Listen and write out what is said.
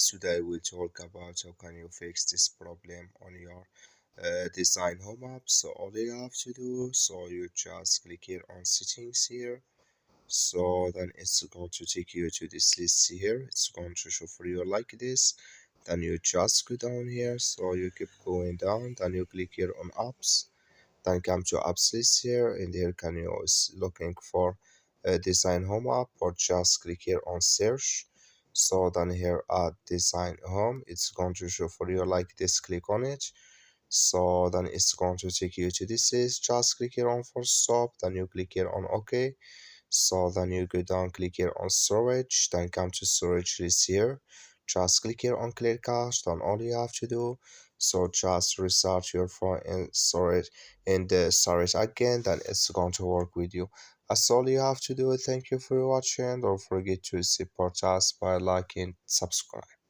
Today we'll talk about how can you fix this problem on your design home app. So all you have to do, so you just click here on settings here. So then it's going to take you to this list here. It's going to show for you like this. Then you just go down here. So you keep going down. Then you click here on apps. Then come to apps list here. And here can you looking for a design home app or just click here on search. So then here at design home, it's going to show for you like this. Click on it. So then it's going to take you to this list. Just click here on for stop. Then you click here on OK. So then you go down, click here on storage, then come to storage list here. Just click here on clear cache. Then all you have to do, so just restart your phone and storage in the storage again. Then it's going to work with you. That's all you have to do. Thank you for watching. Don't forget to support us by liking, subscribe.